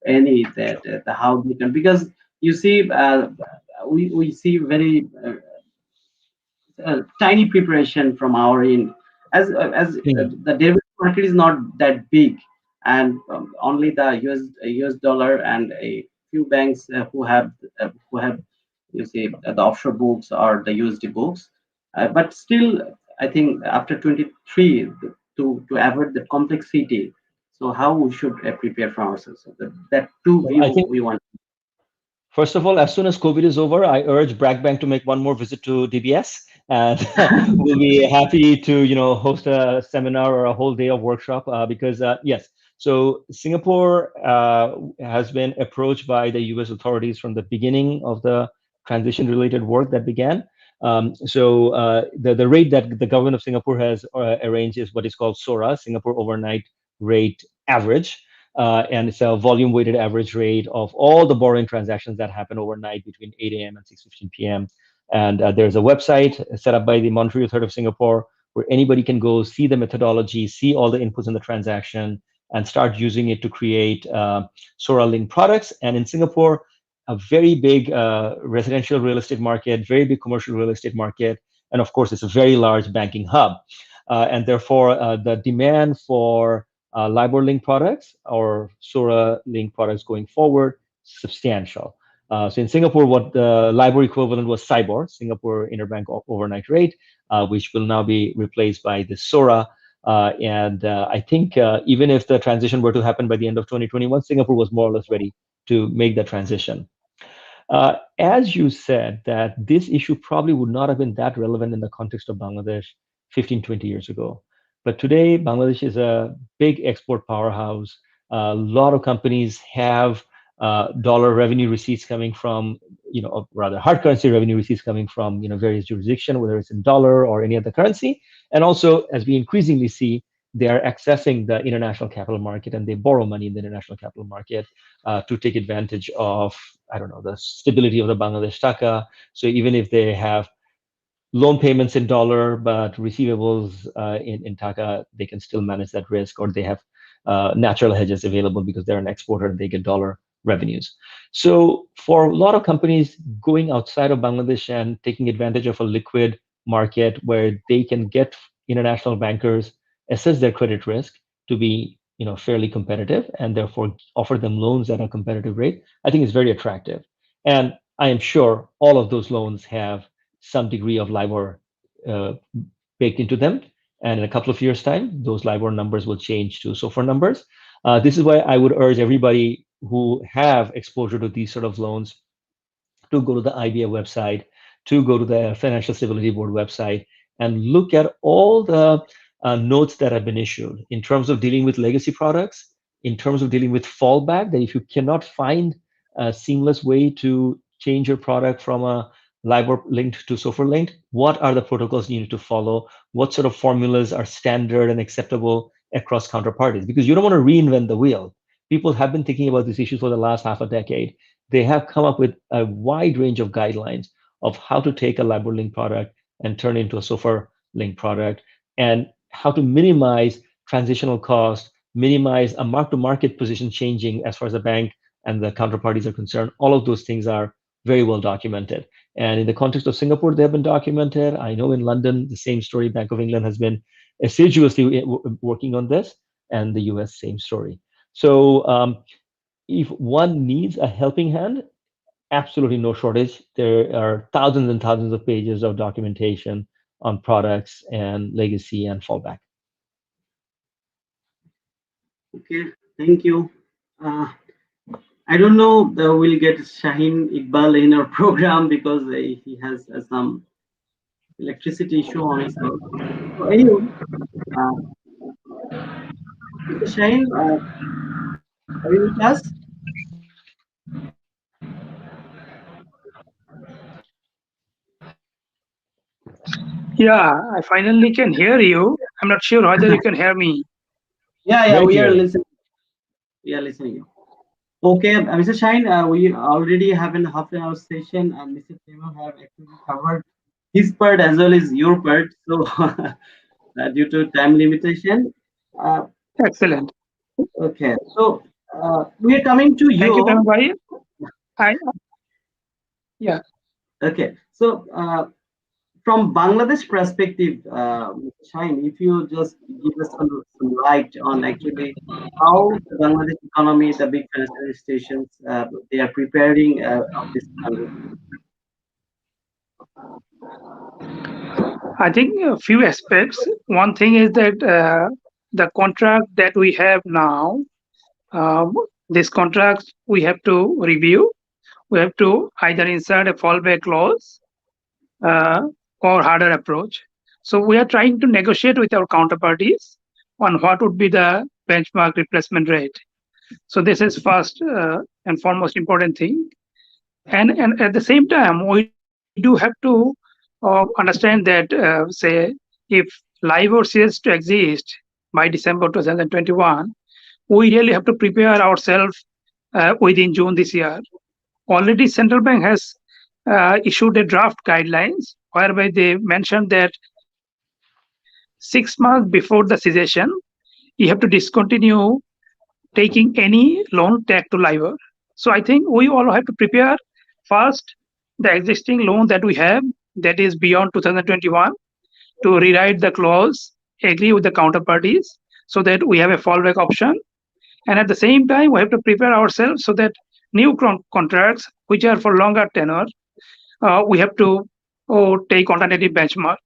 Any that how they can, because you see we see very tiny preparation from our end as the derivative market is not that big, and only the US dollar and a few banks who have you see the offshore books or the USD books. But still, I think after 23 to avoid the complexity. So how we should prepare for ourselves. So that two Well, view I think we want. first of all, as soon as COVID is over, I urge BRAC Bank to make one more visit to DBS, and we'll be happy to, host a seminar or a whole day of workshop. Because yes, so Singapore has been approached by the U.S. authorities from the beginning of the transition-related work that began. The rate that the government of Singapore has arranged is what is called SORA, Singapore Overnight Rate Average, and it's a volume weighted average rate of all the borrowing transactions that happen overnight between 8 a.m. and 6:15 p.m. And there's a website set up by the Monetary Authority of Singapore where anybody can go see the methodology, see all the inputs in the transaction, and start using it to create SORA linked products. And in Singapore, a very big residential real estate market, very big commercial real estate market, and of course, it's a very large banking hub. And therefore, the demand for LIBOR linked products or SORA linked products going forward, substantial. So in Singapore, what the LIBOR equivalent was SIBOR, Singapore Interbank Overnight Rate, which will now be replaced by the SORA. And I think even if the transition were to happen by the end of 2021, Singapore was more or less ready to make the transition. As you said, that this issue probably would not have been that relevant in the context of Bangladesh 15, 20 years ago. But today, Bangladesh is a big export powerhouse. A lot of companies have dollar revenue receipts coming from, or rather hard currency revenue receipts coming from, various jurisdictions, whether it's in dollar or any other currency. And also, as we increasingly see, they are accessing the international capital market and they borrow money in the international capital market to take advantage of, I don't know, the stability of the Bangladesh taka. So even if they have loan payments in dollar but receivables in taka, they can still manage that risk, or they have natural hedges available because they're an exporter and they get dollar revenues. So for a lot of companies going outside of Bangladesh and taking advantage of a liquid market where they can get international bankers assess their credit risk to be fairly competitive and therefore offer them loans at a competitive rate, I think is very attractive. And I am sure all of those loans have some degree of LIBOR baked into them. And in a couple of years' time, those LIBOR numbers will change to SOFR numbers. This is why I would urge everybody who have exposure to these sort of loans to go to the IBA website, to go to the Financial Stability Board website, and look at all the notes that have been issued in terms of dealing with legacy products, in terms of dealing with fallback, that if you cannot find a seamless way to change your product from a LIBOR linked to SOFR linked, what are the protocols you need to follow? What sort of formulas are standard and acceptable across counterparties? Because you don't want to reinvent the wheel. People have been thinking about these issues for the last half a decade. They have come up with a wide range of guidelines of how to take a LIBOR linked product and turn it into a SOFR linked product, and how to minimize transitional cost, minimize a mark-to-market position changing as far as the bank and the counterparties are concerned. All of those things are very well documented. And in the context of Singapore, they have been documented. I know in London, the same story. Bank of England has been assiduously working on this, and the US, same story. So if one needs a helping hand, absolutely no shortage. There are thousands and thousands of pages of documentation on products and legacy and fallback. Okay, thank you. I don't know we'll get Shaheen Iqbal in our program because he has some electricity issue on his house. So anyway, uh, Mr. Shaheen, are you with us? Yeah, I finally can hear you. I'm not sure whether you can hear me. Yeah, Very we are clearly. listening. We are listening. Okay, Mr. Shaheen, we already have a half an hour session, and Mr. Taimur have actually covered his part as well as your part. So due to time limitation, uh, Excellent. okay. So we are coming to Thank you, you. Bhai. I, yeah, Okay. So from Bangladesh perspective, Shaheen, if you just give us some light on actually how the Bangladesh economy, the big financial institutions, they are preparing of this transition. I think a few aspects. One thing is that the contract that we have now, um, this contract we have to review. We have to either insert a fallback clause uh, or harder approach. So we are trying to negotiate with our counterparties on what would be the benchmark replacement rate. So this is first and foremost important thing. And at the same time, we do have to understand that, say, if LIBOR ceases to exist by December 2021, we really have to prepare ourselves within June this year. Already, central bank has issued a draft guidelines whereby they mentioned that 6 months before the cessation, you have to discontinue taking any loan tagged to LIBOR. So I think we all have to prepare first the existing loan that we have that is beyond 2021 to rewrite the clause, agree with the counterparties so that we have a fallback option. And at the same time, we have to prepare ourselves so that new contracts, which are for longer tenure, we have to take alternative benchmark.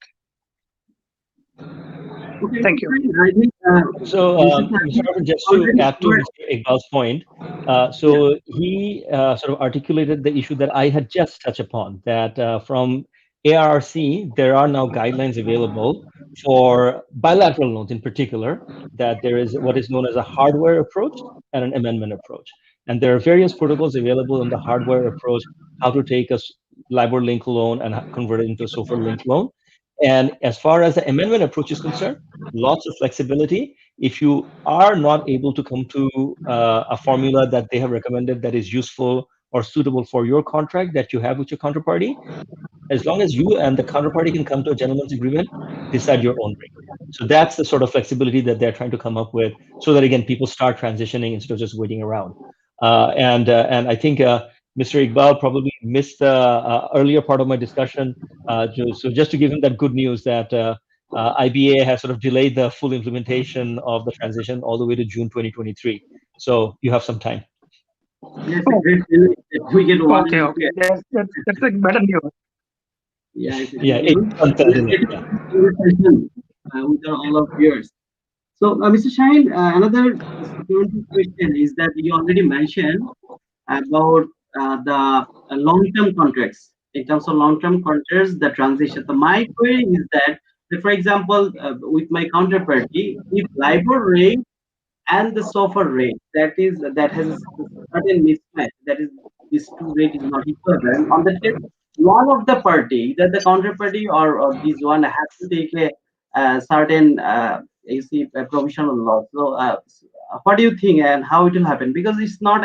Okay, Thank you. I think So, Mr. Mr. Shaheen Arvind, just to already add to covered. Mr. Iqbal's point, Yeah. so he sort of articulated the issue that I had just touched upon, that from ARC, there are now guidelines available for bilateral loans in particular, that there is what is known as a hardware approach and an amendment approach. And there are various protocols available on the hardware approach, how to take a LIBOR link loan and convert it into a SOFR link loan. And as far as the amendment approach is concerned, lots of flexibility. If you are not able to come to a formula that they have recommended that is useful or suitable for your contract that you have with your counterparty, as long as you and the counterparty can come to a gentleman's agreement, decide your own rate. So that's the sort of flexibility that they're trying to come up with, so that again people start transitioning instead of just waiting around. And I think Mr. Iqbal probably missed the earlier part of my discussion. So just to give him that good news that IBA has sort of delayed the full implementation of the transition all the way to June 2023. So you have some time. Yes, a great feeling that we get one Okay, and okay. That's a better news. yeah, it's a Yeah, great it's news. Let's uncertain. get Yeah. into the conversation with all of yours. So, Mr. Shaheen, another supplementary question is that you already mentioned about the long-term contracts. In terms of long-term contracts, the transition. So my query is that for example, with my counterparty, if LIBOR rate and the SOFR rate that has a certain mismatch, that is, this two rate is not equivalent. On the case, one of the party, either the counterparty or this one, has to take a certain you see a provisional loss. So, what do you think and how it will happen? Because it's not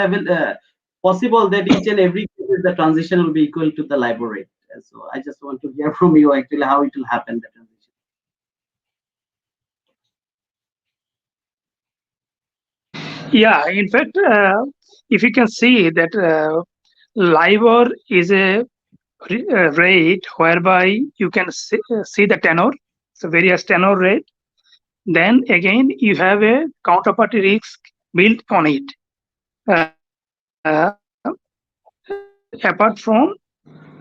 possible that each and every case the transition will be equal to the LIBOR rate. So I just want to hear from you actually how it will happen the transition. Yeah, in fact, if you can see that LIBOR is a rate whereby you can see the tenor, so various tenor rate. Then again, you have a counterparty risk built on it. Uh, apart from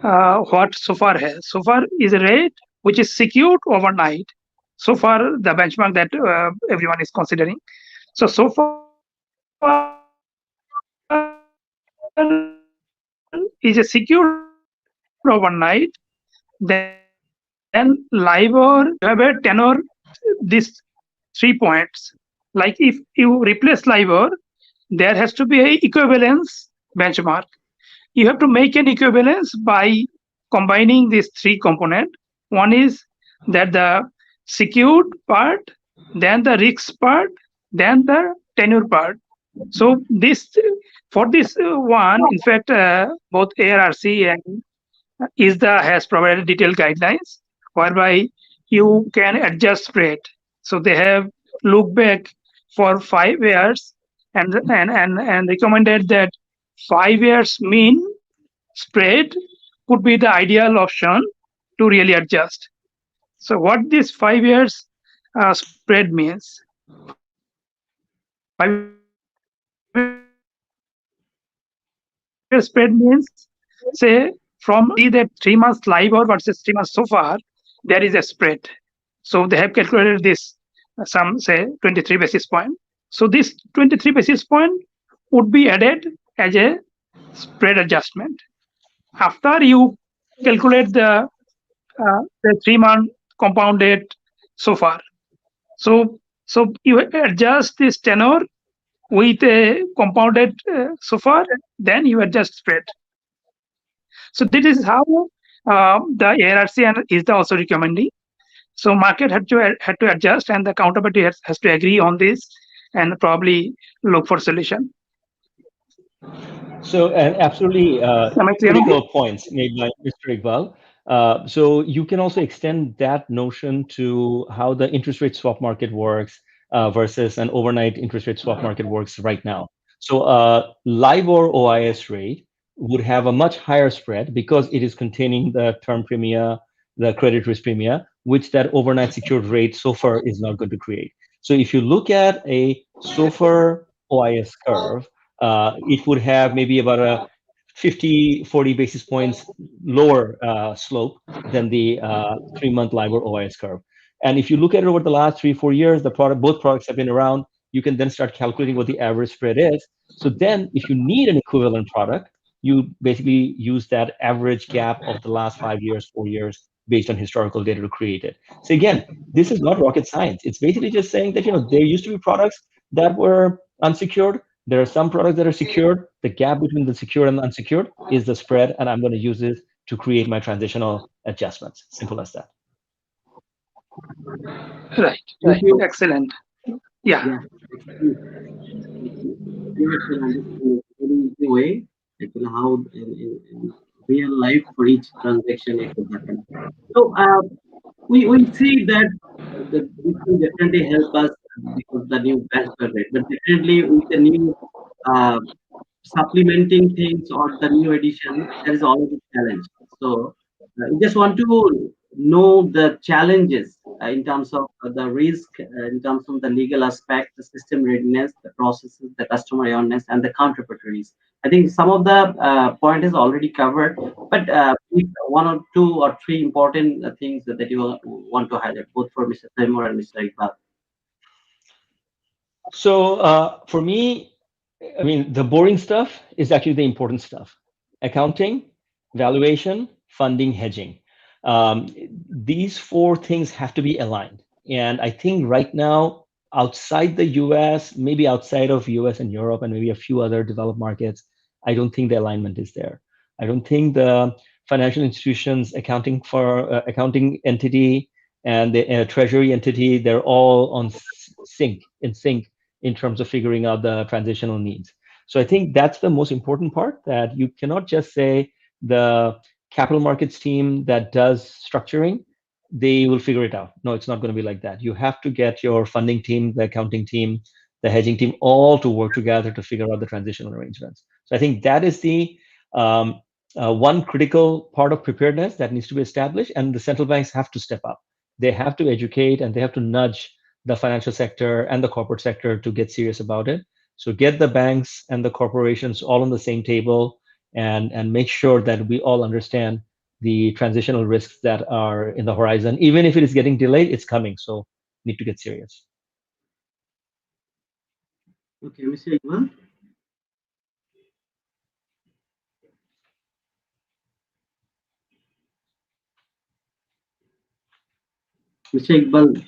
what SOFR has, SOFR is a rate which is secured overnight. So far, the benchmark that everyone is considering. So SOFR is a secured overnight. Then LIBOR, you have a tenor, this 3 points. Like if you replace LIBOR, there has to be a equivalence benchmark. You have to make an equivalence by combining these three components. One is that the secured part, then the risk part, then the tenure part. So this for this one, in fact, both ARC and ISDA has provided detailed guidelines whereby you can adjust rate. So they have looked back for 5 years and recommended that 5 years mean spread could be the ideal option to really adjust. So what this 5 years spread means, 5 years spread means, say from 3 months LIBOR versus 3 months SOFR, there is a spread. So they have calculated this some say 23 basis point. So this 23 basis point would be added as a spread adjustment after you calculate the 3 month compounded so far. So you adjust this tenor with a compounded so far, then you adjust spread. So this is how the ARRC and ISDA also recommending. So market had to adjust, and the counterparty has to agree on this and probably look for solution. So, and absolutely Am I clear on this? critical points made by Mr. Iqbal. So you can also extend that notion to how the interest rate swap market works versus an overnight interest rate swap market works right now. So LIBOR OIS rate would have a much higher spread because it is containing the term premia, the credit risk premia, which that overnight secured rate SOFR is not going to create. So if you look at a SOFR OIS curve, it would have maybe about a 40 basis points lower slope than the 3-month LIBOR OIS curve. And if you look at it over the last 3-4 years, both products have been around. You can then start calculating what the average spread is. So then if you need an equivalent product, you basically use that average gap of the last 5 years, 4 years, based on historical data to create it. So again, this is not rocket science. It's basically just saying that, there used to be products that were unsecured. There are some products that are secured. The gap between the secured and the unsecured is the spread, and I'm going to use it to create my transitional adjustments. Simple as that. Right. Thank you. Excellent. Yeah. Yeah. You can understand in a very easy way, actually, how in real life for each transaction it will happen. So we see that this will definitely help us because the new transfer rate, but definitely with the new uh, supplementing things or the new edition, there is always a challenge. So I just want to know the challenges in terms of the risk, in terms of the legal aspect, the system readiness, the processes, the customer awareness, and the counterparties. I think some of the point is already covered, but if one or two or three important things that you want to highlight, both for Mr. Taimur and Mr. Iqbal. So for me, I mean, the boring stuff is actually the important stuff. Accounting, valuation, funding, hedging. These 4 things have to be aligned. And I think right now, outside the US, maybe outside of US and Europe and maybe a few other developed markets, I don't think the alignment is there. I don't think the financial institutions, accounting entity and the treasury entity, they're all in sync in terms of figuring out the transitional needs. So I think that's the most important part, that you cannot just say the capital markets team that does structuring, they will figure it out. No, it's not going to be like that. You have to get your funding team, the accounting team, the hedging team, all to work together to figure out the transitional arrangements. So I think that is the one critical part of preparedness that needs to be established, and the central banks have to step up. They have to educate and they have to nudge the financial sector and the corporate sector to get serious about it. So get the banks and the corporations all on the same table and make sure that we all understand the transitional risks that are in the horizon. Even if it is getting delayed, it's coming. So need to get serious. Okay, Mr. Iqbal. Mr. Iqbal.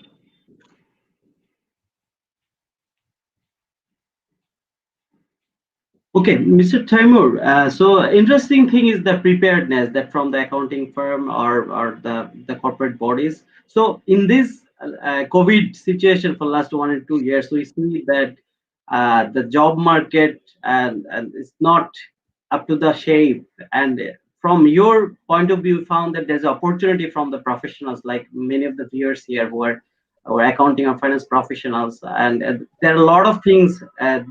Okay, Mr. Taimur. So interesting thing is the preparedness that from the accounting firm or the corporate bodies. So in this COVID situation for last 1 and 2 years, we see that the job market and it's not up to the shape. And from your point of view, found that there's opportunity from the professionals, like many of the viewers here who are or accounting or finance professionals, and there are a lot of things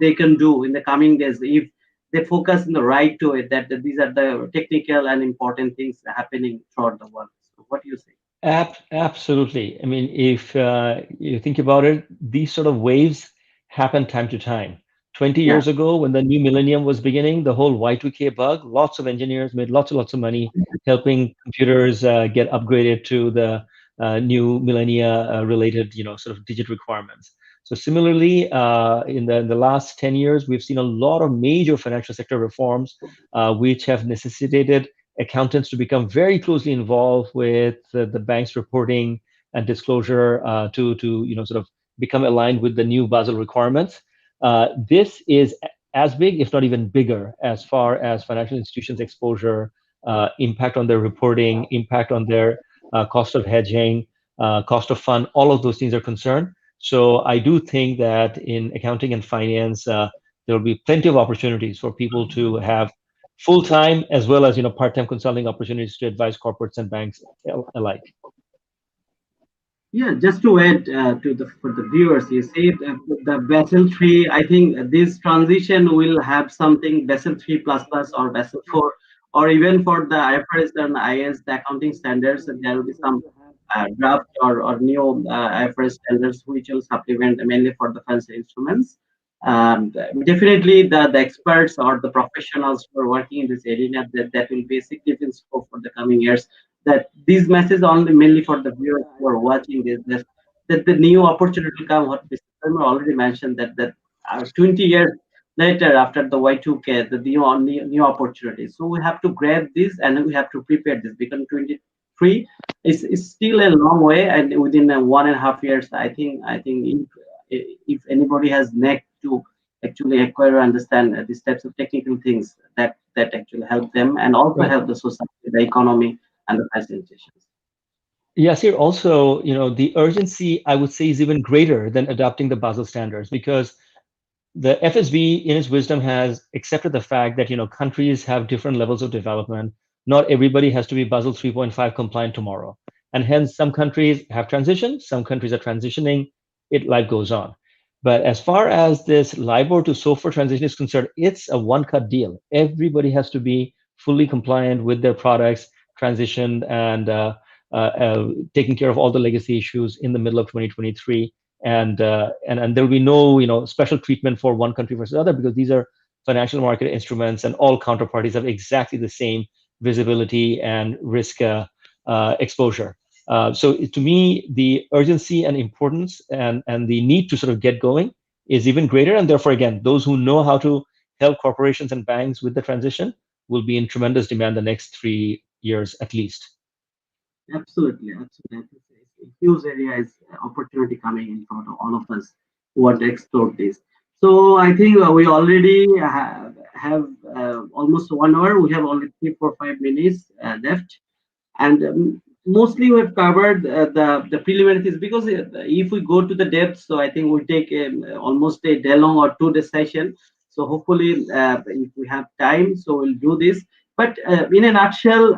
they can do in the coming days if they focus in the right to it. That these are the technical and important things happening throughout the world. So What do you say? Absolutely. I mean, if you think about it, these sort of waves happen time to time. 20 Yeah. years ago, when the new millennium was beginning, the whole Y2K bug, lots of engineers made lots and lots of money helping computers get upgraded to the new millennia related, sort of digit requirements. So similarly, in the last 10 years, we've seen a lot of major financial sector reforms, which have necessitated accountants to become very closely involved with the bank's reporting and disclosure to sort of become aligned with the new Basel requirements. This is as big, if not even bigger, as far as financial institutions' exposure, impact on their reporting, impact on their cost of hedging, cost of fund, all of those things are concerned. So I do think that in accounting and finance, there will be plenty of opportunities for people to have full-time as well as part-time consulting opportunities to advise corporates and banks alike. Yeah, just to add to the for the viewers, you see the Basel 3. I think this transition will have something Basel 3 plus plus or Basel 4, or even for the IFRS and IS the accounting standards. There will be some draft or new IFRS standards which will supplement mainly for the financial instruments. Definitely, the experts or the professionals who are working in this area, that will be a significant scope for the coming years. That these messages only mainly for the viewers who are watching this, that the new opportunity will come. What Mr. Taimur already mentioned, that 20 years later after the Y2K, the new opportunities. So we have to grab this and we have to prepare this, because 23 is still a long way, and within 1.5 years, I think if anybody has neck to actually acquire or understand these types of technical things, that actually help them and also Right. help the society, the economy, and the facilitations. Yes, here also, the urgency, I would say, is even greater than adopting the Basel standards, because the FSB, in its wisdom, has accepted the fact that countries have different levels of development. Not everybody has to be Basel 3.5 compliant tomorrow, and hence some countries have transitioned, some countries are transitioning. Life goes on. But as far as this LIBOR to SOFR transition is concerned, it's a one-cut deal. Everybody has to be fully compliant with their products, transitioned, and taking care of all the legacy issues in the middle of 2023. And there will be no special treatment for one country versus other, because these are financial market instruments and all counterparties have exactly the same visibility and risk exposure. So to me, the urgency and importance and the need to sort of get going is even greater. And therefore, again, those who know how to help corporations and banks with the transition will be in tremendous demand the next 3 years at least. Absolutely, absolutely. It's a huge area is opportunity coming in front of all of us who want to explore this. So I think we already have almost 1 hour. We have only 3, 4, 5 minutes left, and mostly we've covered the preliminaries, because if we go to the depth, so I think we take almost a day long or 2 day session. So hopefully, if we have time, so we'll do this. But in a nutshell,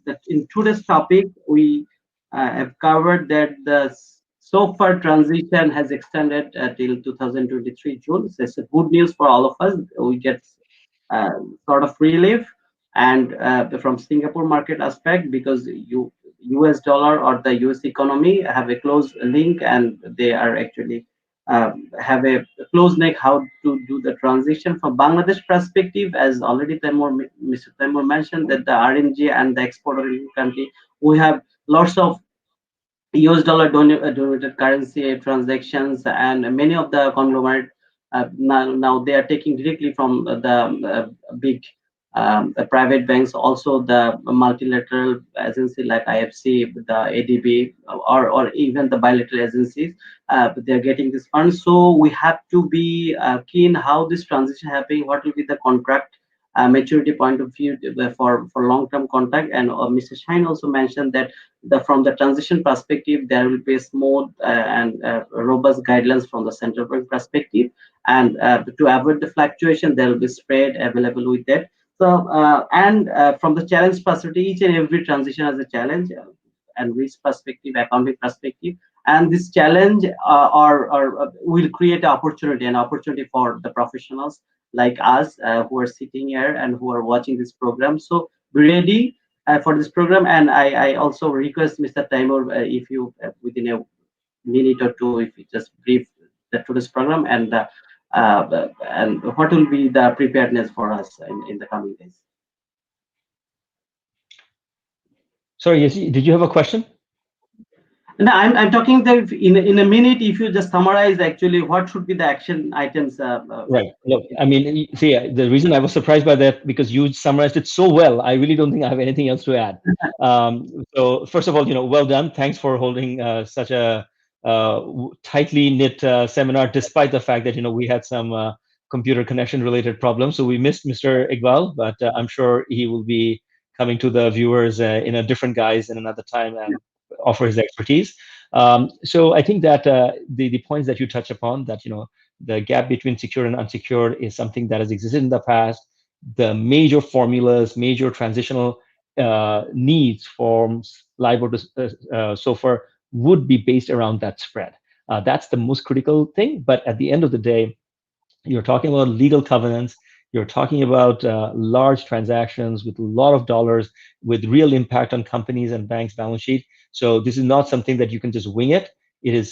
that in today's topic, we have covered that the so far transition has extended till 2023 June. So it's a good news for all of us. We get sort of relief, and from Singapore market aspect, because US dollar or the US economy have a close link, and they are actually have a close neck how to do the transition. From Bangladesh perspective, as already Mr. Taimur mentioned, that the RMG and the exporter country, we have lots of US dollar denominated currency transactions, and many of the conglomerate now they are taking directly from the big the private banks, also the multilateral agency like IFC, the ADB, or even the bilateral agencies. They're getting this fund, so we have to be keen how this transition happening. What will be the contract maturity point of view for long-term contract? And Mr. Shaheen also mentioned that from the transition perspective, there will be a smooth and robust guidelines from the central bank perspective, and to avoid the fluctuation, there will be spread available with that. So and from the challenge perspective, each and every transition has a challenge, and risk perspective, accounting perspective, and this challenge or will create an opportunity for the professionals like us who are sitting here and who are watching this program. So be ready for this program. And I also request Mr. Taimur, if you within a minute or two, if you just brief the today's program and what will be the preparedness for us in the coming days. Sorry, yes, did you have a question? No, I'm talking that in a minute, if you just summarize actually what should be the action items. Right. Look, I mean, see, the reason I was surprised by that, because you summarized it so well, I really don't think I have anything else to add. So first of all, well done. Thanks for holding such a tightly knit seminar, despite the fact that, we had some computer connection related problems. So we missed Mr. Iqbal, but I'm sure he will be coming to the viewers in a different guise in another time and offer his expertise. So I think that the points that you touch upon, that, the gap between secured and unsecured is something that has existed in the past. The major formulas, major transitional needs for LIBOR to SOFR would be based around that spread. That's the most critical thing. But at the end of the day, you're talking about legal covenants. You're talking about large transactions with a lot of dollars, with real impact on companies and banks' balance sheet. So this is not something that you can just wing it. It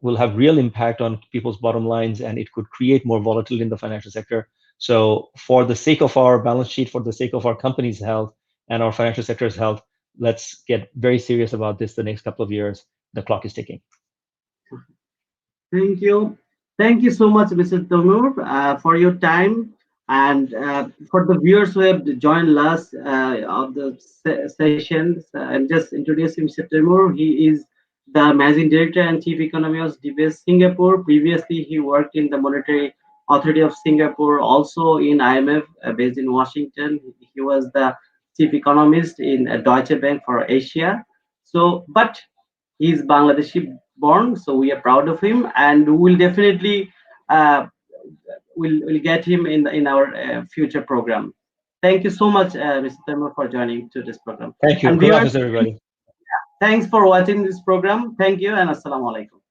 will have real impact on people's bottom lines, and it could create more volatility in the financial sector. So for the sake of our balance sheet, for the sake of our company's health and our financial sector's health, let's get very serious about this the next couple of years. The clock is ticking. Thank you. Thank you so much, Mr. Taimur, for your time. And for the viewers who have joined last of the sessions, I'm just introducing Mr. Taimur. He is the Managing Director and Chief Economist of DBS Singapore. Previously, he worked in the Monetary Authority of Singapore, also in IMF, based in Washington. He was the Chief Economist in Deutsche Bank for Asia. So, but he's Bangladeshi born, so we are proud of him, and we will definitely we'll get him in our future program. Thank you so much, Mr. Taimur, for joining to this program. Thank you. And Good viewers, afternoon, everybody. thanks for watching this program. Thank you, and assalamu alaikum.